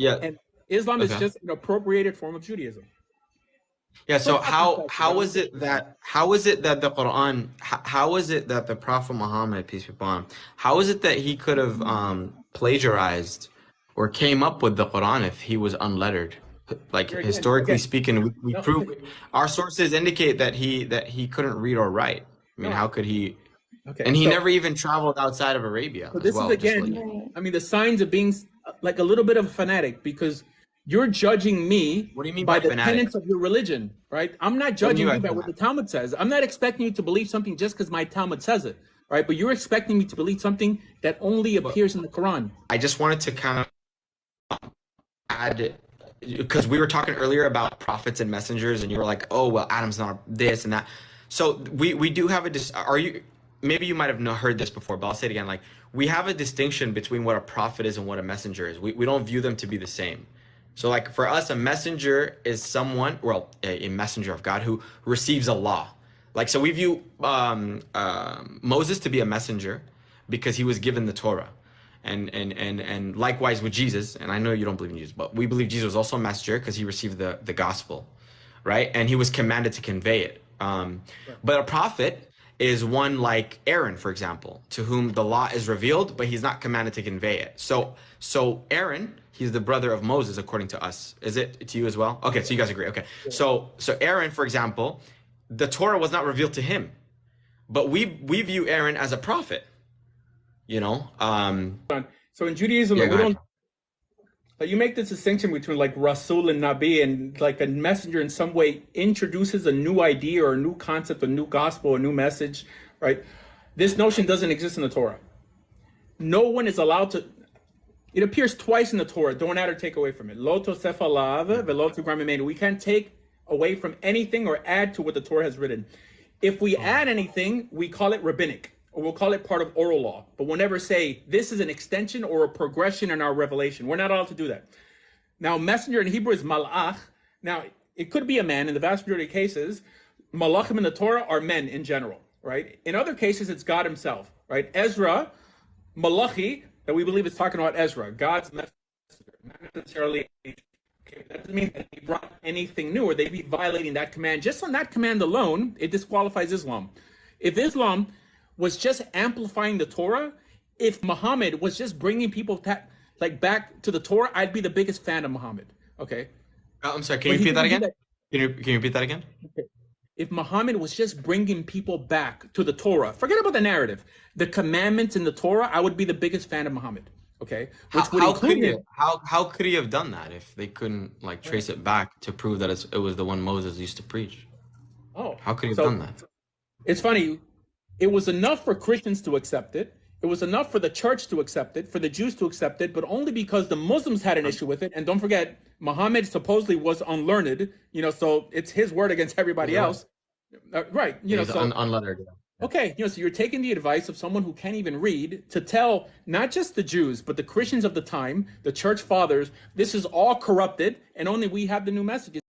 Yeah. And Islam is Okay. just an appropriated form of Judaism. Yeah. For So nothing else, how is it that the Quran how is it that the Prophet Muhammad, peace be upon him, how is it that he could have plagiarized or came up with the Quran if he was unlettered? Like Here historically again, speaking, we no, prove our sources indicate that he couldn't read or write. I mean, no. how could he? Okay, And he never even traveled outside of Arabia so as this is well. Just like Right. I mean, the signs of being like a little bit of a fanatic because you're judging me what do you mean by by the fanatic? tenets of your religion, right? I'm not What do you judging mean you by by what the fanatic? Talmud says. I'm not expecting you to believe something just because my Talmud says it, right? But you're expecting me to believe something that only But appears in the Quran. I just wanted to kind of add because we were talking earlier about prophets and messengers, and you were like, "Oh, well, Adam's not this and that." So we do have a are you maybe you might have not heard this before, but I'll say it again. Like we have a distinction between what a prophet is and what a messenger is. We don't view them to be the same. So like for us, a messenger is someone, well, a messenger of God who receives a law. Like so, we view Moses to be a messenger because he was given the Torah. And likewise with Jesus, and I know you don't believe in Jesus, but we believe Jesus was also a messenger because he received the gospel, right? And he was commanded to convey it. But a prophet is one like Aaron, for example, to whom the law is revealed, but he's not commanded to convey it. So Aaron, he's the brother of Moses, according to us. Is it to you as well? Okay, so you guys agree. Okay, so Aaron, for example, the Torah was not revealed to him, but we view Aaron as a prophet. You know, So in Judaism, yeah, we go ahead. don't. You make this distinction between like Rasul and Nabi, and like a messenger in some way introduces a new idea or a new concept, a new gospel, a new message, right? This notion doesn't exist in the Torah. No one is allowed to. It appears twice in the Torah. Don't add or take away from it. Lo tosef alav velo tugar mimenu. We can't take away from anything or add to what the Torah has written. If we add anything, we call it rabbinic, or we'll call it part of oral law. But we'll never say this is an extension or a progression in our revelation. We're not allowed to do that. Now, messenger in Hebrew is malach. Now, it could be a man in the vast majority of cases. Malachim in the Torah are men in general, right? In other cases, it's God himself, right? Ezra, Malachi, that we believe is talking about Ezra, God's messenger, not necessarily. Okay, that doesn't mean that he brought anything new or they'd be violating that command. Just on that command alone, it disqualifies Islam. If Islam was just amplifying the Torah, if Muhammad was just bringing people back to the Torah, I'd be the biggest fan of Muhammad. Okay. I'm sorry. Can But you he repeat that didn't do again? that. Can you repeat that again? Okay. If Muhammad was just bringing people back to the Torah, forget about the narrative, the commandments in the Torah, I would be the biggest fan of Muhammad. Okay. Which would How could include he him. how could he have done that if they couldn't like trace it back to prove that it was the one Moses used to preach? Oh, How could he have so done that? it's funny. It was enough for Christians to accept it. It was enough for the church to accept it, for the Jews to accept it, but only because the Muslims had an issue with it. And don't forget, Muhammad supposedly was unlearned, so it's his word against everybody Yeah. else. Right. He's unlettered. Yeah. Okay, so you're taking the advice of someone who can't even read to tell not just the Jews, but the Christians of the time, the church fathers, this is all corrupted, and only we have the new messages.